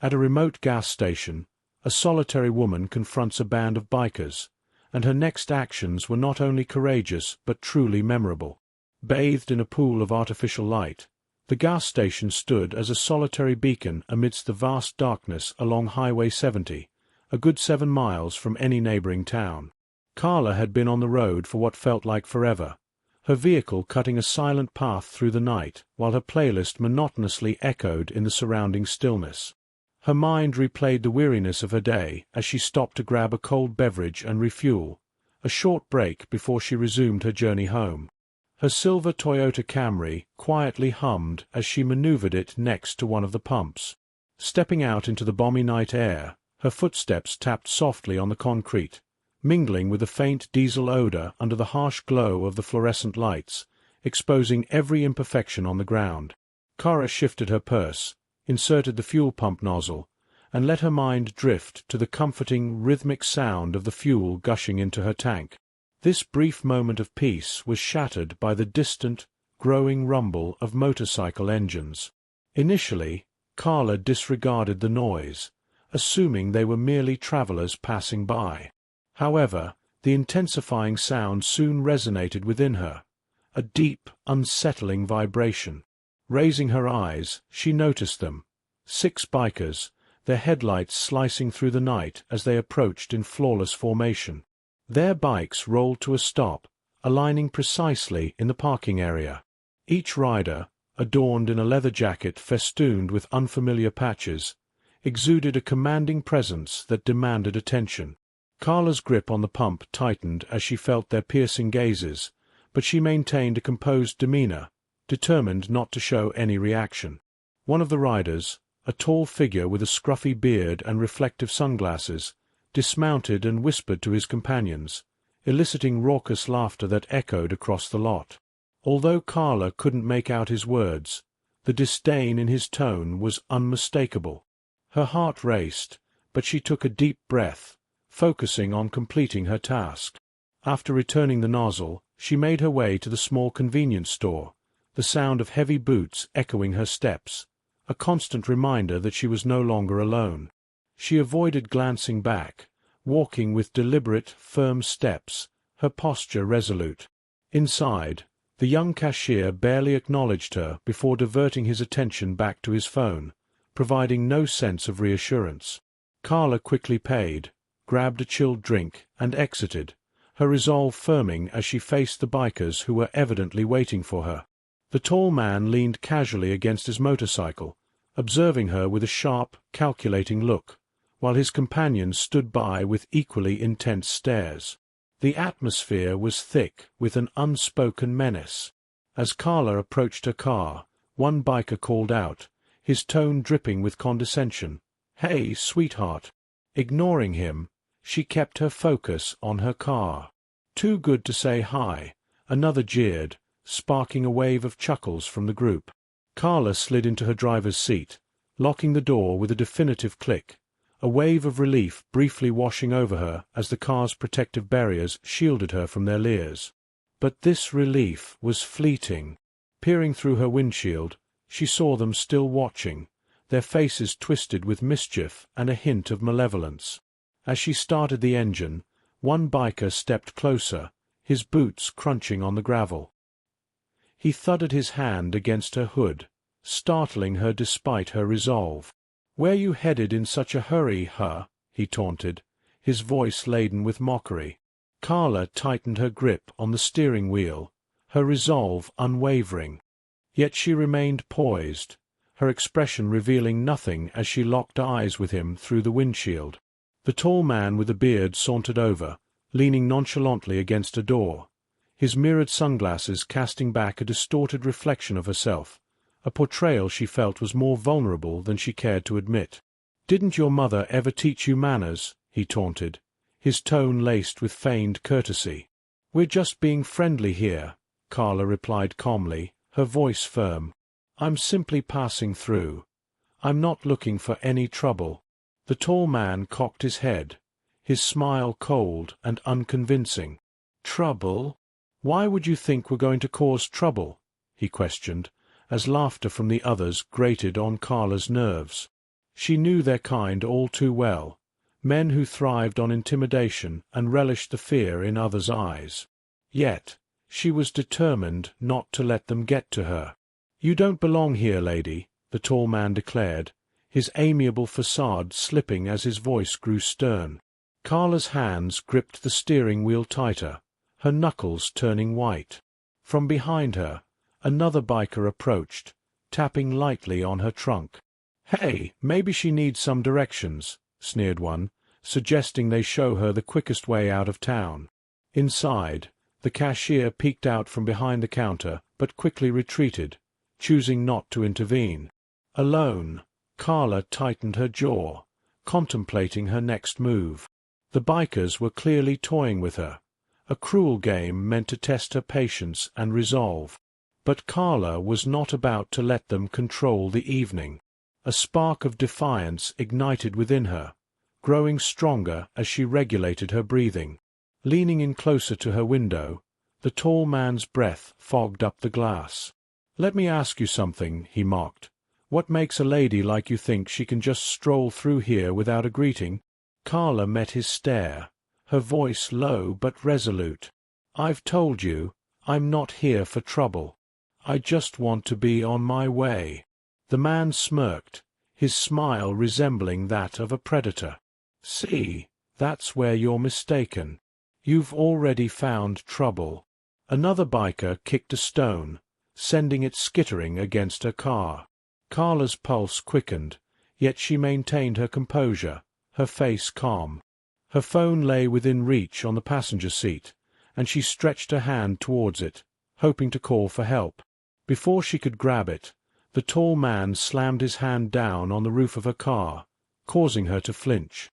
At a remote gas station, a solitary woman confronts a band of bikers, and her next actions were not only courageous but truly memorable. Bathed in a pool of artificial light, the gas station stood as a solitary beacon amidst the vast darkness along Highway 70, a good 7 miles from any neighboring town. Carla had been on the road for what felt like forever, her vehicle cutting a silent path through the night while her playlist monotonously echoed in the surrounding stillness. Her mind replayed the weariness of her day as she stopped to grab a cold beverage and refuel, a short break before she resumed her journey home. Her silver Toyota Camry quietly hummed as she maneuvered it next to one of the pumps. Stepping out into the balmy night air, her footsteps tapped softly on the concrete, mingling with the faint diesel odor under the harsh glow of the fluorescent lights, exposing every imperfection on the ground. Carla shifted her purse, inserted the fuel pump nozzle, and let her mind drift to the comforting, rhythmic sound of the fuel gushing into her tank. This brief moment of peace was shattered by the distant, growing rumble of motorcycle engines. Initially, Carla disregarded the noise, assuming they were merely travelers passing by. However, the intensifying sound soon resonated within her, a deep, unsettling vibration. Raising her eyes, she noticed them. 6 bikers, their headlights slicing through the night as they approached in flawless formation. Their bikes rolled to a stop, aligning precisely in the parking area. Each rider, adorned in a leather jacket festooned with unfamiliar patches, exuded a commanding presence that demanded attention. Carla's grip on the pump tightened as she felt their piercing gazes, but she maintained a composed demeanor, determined not to show any reaction. One of the riders, a tall figure with a scruffy beard and reflective sunglasses, dismounted and whispered to his companions, eliciting raucous laughter that echoed across the lot. Although Carla couldn't make out his words, the disdain in his tone was unmistakable. Her heart raced, but she took a deep breath, focusing on completing her task. After returning the nozzle, she made her way to the small convenience store, the sound of heavy boots echoing her steps, a constant reminder that she was no longer alone. She avoided glancing back, walking with deliberate, firm steps, her posture resolute. Inside, the young cashier barely acknowledged her before diverting his attention back to his phone, providing no sense of reassurance. Carla quickly paid, grabbed a chilled drink, and exited, her resolve firming as she faced the bikers who were evidently waiting for her. The tall man leaned casually against his motorcycle, observing her with a sharp, calculating look, while his companions stood by with equally intense stares. The atmosphere was thick with an unspoken menace. As Carla approached her car, one biker called out, his tone dripping with condescension, "Hey, sweetheart." Ignoring him, she kept her focus on her car. "Too good to say hi," another jeered, sparking a wave of chuckles from the group. Carla slid into her driver's seat, locking the door with a definitive click, a wave of relief briefly washing over her as the car's protective barriers shielded her from their leers. But this relief was fleeting. Peering through her windshield, she saw them still watching, their faces twisted with mischief and a hint of malevolence. As she started the engine, one biker stepped closer, his boots crunching on the gravel. He thudded his hand against her hood, startling her despite her resolve. "Where you headed in such a hurry, huh?" he taunted, his voice laden with mockery. Carla tightened her grip on the steering wheel, her resolve unwavering. Yet she remained poised, her expression revealing nothing as she locked eyes with him through the windshield. The tall man with the beard sauntered over, leaning nonchalantly against a door, his mirrored sunglasses casting back a distorted reflection of herself, a portrayal she felt was more vulnerable than she cared to admit. "Didn't your mother ever teach you manners?" he taunted, his tone laced with feigned courtesy. "We're just being friendly here," Carla replied calmly, her voice firm. "I'm simply passing through. I'm not looking for any trouble." The tall man cocked his head, his smile cold and unconvincing. "Trouble? Why would you think we're going to cause trouble?" he questioned, as laughter from the others grated on Carla's nerves. She knew their kind all too well, men who thrived on intimidation and relished the fear in others' eyes. Yet, she was determined not to let them get to her. "You don't belong here, lady," the tall man declared, his amiable facade slipping as his voice grew stern. Carla's hands gripped the steering wheel tighter, her knuckles turning white. From behind her, another biker approached, tapping lightly on her trunk. "Hey, maybe she needs some directions," sneered one, suggesting they show her the quickest way out of town. Inside, the cashier peeked out from behind the counter but quickly retreated, choosing not to intervene. Alone, Carla tightened her jaw, contemplating her next move. The bikers were clearly toying with her, a cruel game meant to test her patience and resolve. But Carla was not about to let them control the evening. A spark of defiance ignited within her, growing stronger as she regulated her breathing. Leaning in closer to her window, the tall man's breath fogged up the glass. "Let me ask you something," he mocked. "What makes a lady like you think she can just stroll through here without a greeting?" Carla met his stare, her voice low but resolute. "I've told you, I'm not here for trouble. I just want to be on my way." The man smirked, his smile resembling that of a predator. "See, that's where you're mistaken. You've already found trouble." Another biker kicked a stone, sending it skittering against her car. Carla's pulse quickened, yet she maintained her composure, her face calm. Her phone lay within reach on the passenger seat, and she stretched her hand towards it, hoping to call for help. Before she could grab it, the tall man slammed his hand down on the roof of her car, causing her to flinch.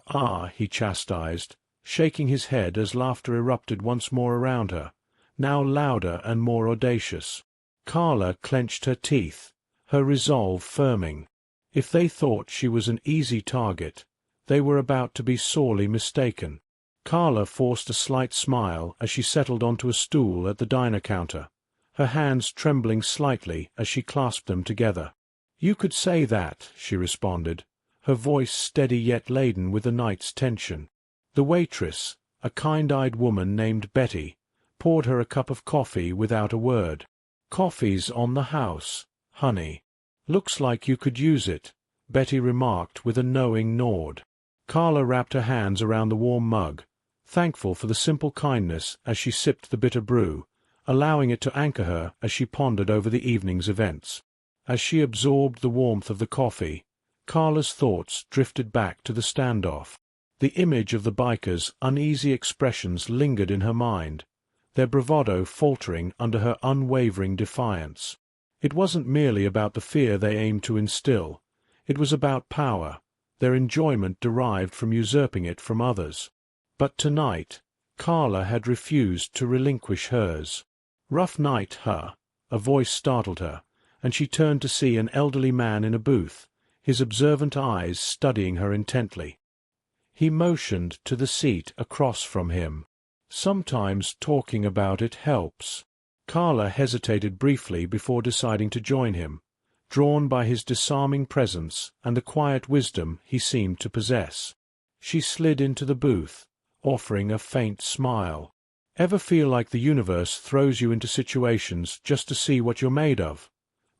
"Ah," he chastised, shaking his head as laughter erupted once more around her, now louder and more audacious. Carla clenched her teeth, her resolve firming. If they thought she was an easy target, they were about to be sorely mistaken. Carla forced a slight smile as she settled onto a stool at the diner counter, her hands trembling slightly as she clasped them together. "You could say that," she responded, her voice steady yet laden with the night's tension. The waitress, a kind-eyed woman named Betty, poured her a cup of coffee without a word. "Coffee's on the house, honey. Looks like you could use it," Betty remarked with a knowing nod. Carla wrapped her hands around the warm mug, thankful for the simple kindness as she sipped the bitter brew, allowing it to anchor her as she pondered over the evening's events. As she absorbed the warmth of the coffee, Carla's thoughts drifted back to the standoff. The image of the bikers' uneasy expressions lingered in her mind, their bravado faltering under her unwavering defiance. It wasn't merely about the fear they aimed to instill, it was about power, their enjoyment derived from usurping it from others. But tonight, Carla had refused to relinquish hers. "Rough night, huh?" A voice startled her, and she turned to see an elderly man in a booth, his observant eyes studying her intently. He motioned to the seat across from him. "Sometimes talking about it helps." Carla hesitated briefly before deciding to join him, drawn by his disarming presence and the quiet wisdom he seemed to possess. She slid into the booth, offering a faint smile. "Ever feel like the universe throws you into situations just to see what you're made of?"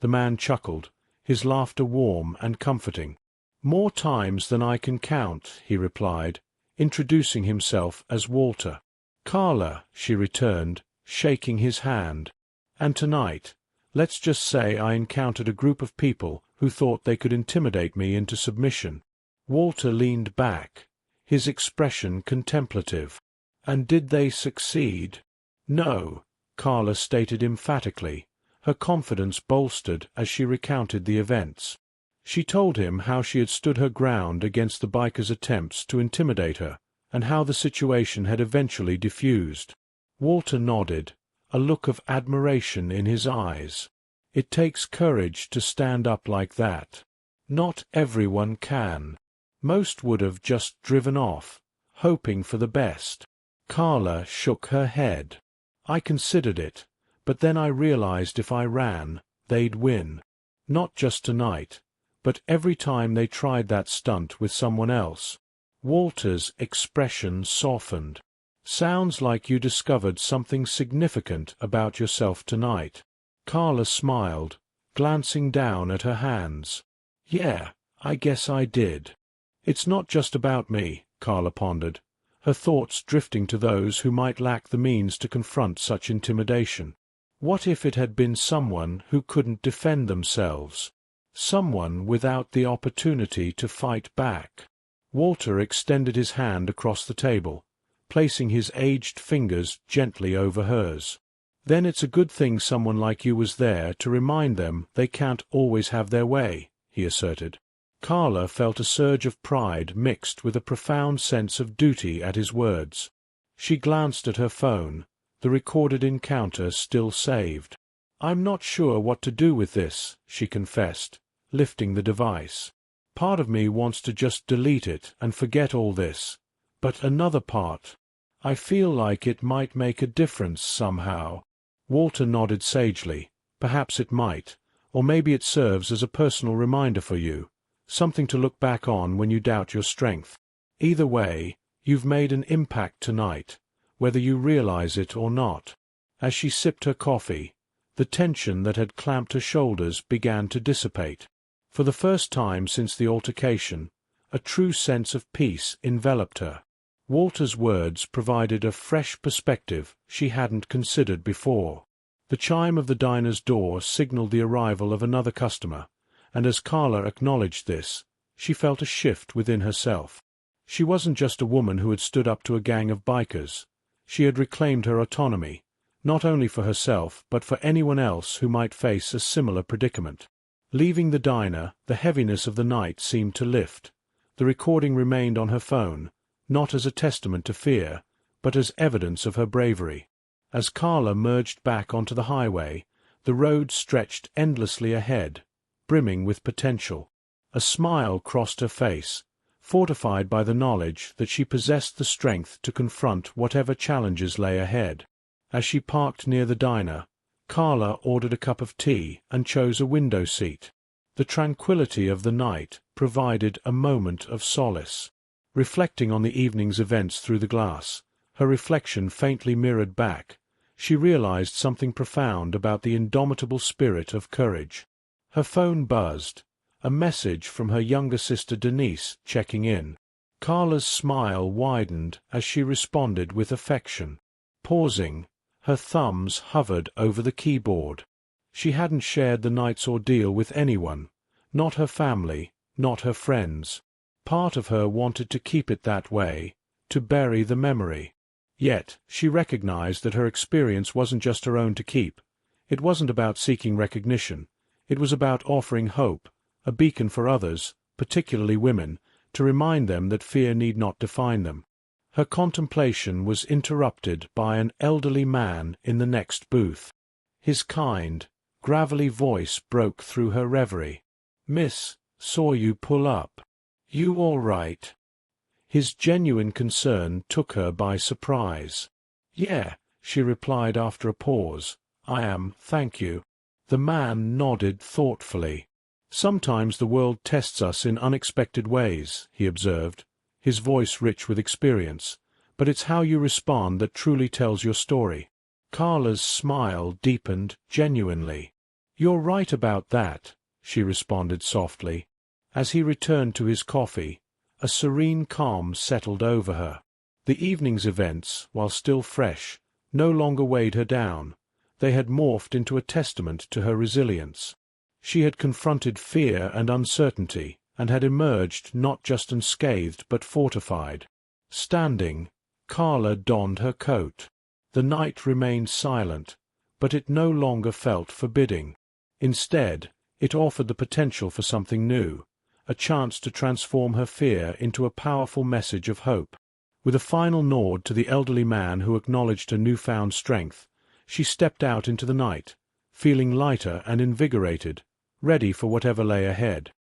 The man chuckled, his laughter warm and comforting. "More times than I can count," he replied, introducing himself as Walter. "Carla," she returned, shaking his hand. "And tonight, let's just say I encountered a group of people who thought they could intimidate me into submission." Walter leaned back, his expression contemplative. "And did they succeed?" "No," Carla stated emphatically, her confidence bolstered as she recounted the events. She told him how she had stood her ground against the bikers' attempts to intimidate her, and how the situation had eventually diffused. Walter nodded, a look of admiration in his eyes. "It takes courage to stand up like that. Not everyone can. Most would have just driven off, hoping for the best." Carla shook her head. "I considered it, but then I realized if I ran, they'd win. Not just tonight, but every time they tried that stunt with someone else, Walter's expression softened. "Sounds like you discovered something significant about yourself tonight." Carla smiled, glancing down at her hands. "Yeah, I guess I did." "It's not just about me," Carla pondered, her thoughts drifting to those who might lack the means to confront such intimidation. What if it had been someone who couldn't defend themselves? Someone without the opportunity to fight back? Walter extended his hand across the table, placing his aged fingers gently over hers. "Then it's a good thing someone like you was there to remind them they can't always have their way," he asserted. Carla felt a surge of pride mixed with a profound sense of duty at his words. She glanced at her phone, the recorded encounter still saved. "I'm not sure what to do with this," she confessed, lifting the device. "Part of me wants to just delete it and forget all this, but another part, I feel like it might make a difference somehow." Walter nodded sagely. "Perhaps it might, or maybe it serves as a personal reminder for you, something to look back on when you doubt your strength. Either way, you've made an impact tonight, whether you realize it or not." As she sipped her coffee, the tension that had clamped her shoulders began to dissipate. For the first time since the altercation, a true sense of peace enveloped her. Walter's words provided a fresh perspective she hadn't considered before. The chime of the diner's door signaled the arrival of another customer, and as Carla acknowledged this, she felt a shift within herself. She wasn't just a woman who had stood up to a gang of bikers. She had reclaimed her autonomy, not only for herself but for anyone else who might face a similar predicament. Leaving the diner, the heaviness of the night seemed to lift. The recording remained on her phone, not as a testament to fear, but as evidence of her bravery. As Carla merged back onto the highway, the road stretched endlessly ahead, brimming with potential. A smile crossed her face, fortified by the knowledge that she possessed the strength to confront whatever challenges lay ahead. As she parked near the diner, Carla ordered a cup of tea and chose a window seat. The tranquility of the night provided a moment of solace. Reflecting on the evening's events through the glass, her reflection faintly mirrored back, she realized something profound about the indomitable spirit of courage. Her phone buzzed, a message from her younger sister Denise checking in. Carla's smile widened as she responded with affection. Pausing, her thumbs hovered over the keyboard. She hadn't shared the night's ordeal with anyone, not her family, not her friends. Part of her wanted to keep it that way, to bury the memory. Yet she recognized that her experience wasn't just her own to keep. It wasn't about seeking recognition. It was about offering hope, a beacon for others, particularly women, to remind them that fear need not define them. Her contemplation was interrupted by an elderly man in the next booth. His kind, gravelly voice broke through her reverie. "Miss, saw you pull up. You all right?" His genuine concern took her by surprise. "Yeah," she replied after a pause. "I am, thank you." The man nodded thoughtfully. "Sometimes the world tests us in unexpected ways," he observed, his voice rich with experience, "but it's how you respond that truly tells your story." Carla's smile deepened genuinely. "You're right about that," she responded softly. As he returned to his coffee, a serene calm settled over her. The evening's events, while still fresh, no longer weighed her down. They had morphed into a testament to her resilience. She had confronted fear and uncertainty, and had emerged not just unscathed but fortified. Standing, Carla donned her coat. The night remained silent, but it no longer felt forbidding. Instead, it offered the potential for something new, a chance to transform her fear into a powerful message of hope. With a final nod to the elderly man who acknowledged her newfound strength, she stepped out into the night, feeling lighter and invigorated, ready for whatever lay ahead.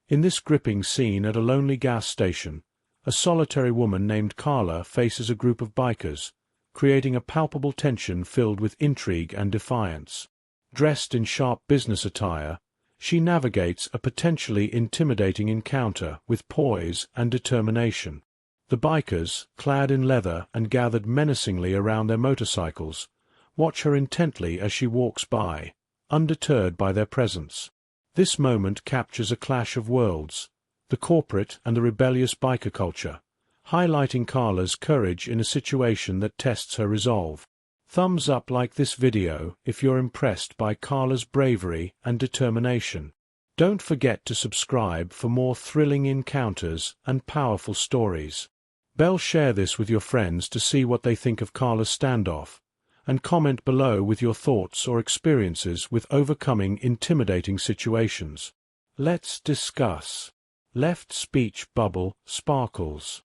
In this gripping scene at a lonely gas station, a solitary woman named Carla faces a group of bikers, creating a palpable tension filled with intrigue and defiance. Dressed in sharp business attire, She navigates a potentially intimidating encounter with poise and determination. The bikers, clad in leather and gathered menacingly around their motorcycles, watch her intently as she walks by, undeterred by their presence. This moment captures a clash of worlds, the corporate and the rebellious biker culture, highlighting Carla's courage in a situation that tests her resolve. Thumbs up like this video if you're impressed by Carla's bravery and determination. Don't forget to subscribe for more thrilling encounters and powerful stories. Share this with your friends to see what they think of Carla's standoff, and comment below with your thoughts or experiences with overcoming intimidating situations. Let's discuss. Left speech bubble sparkles.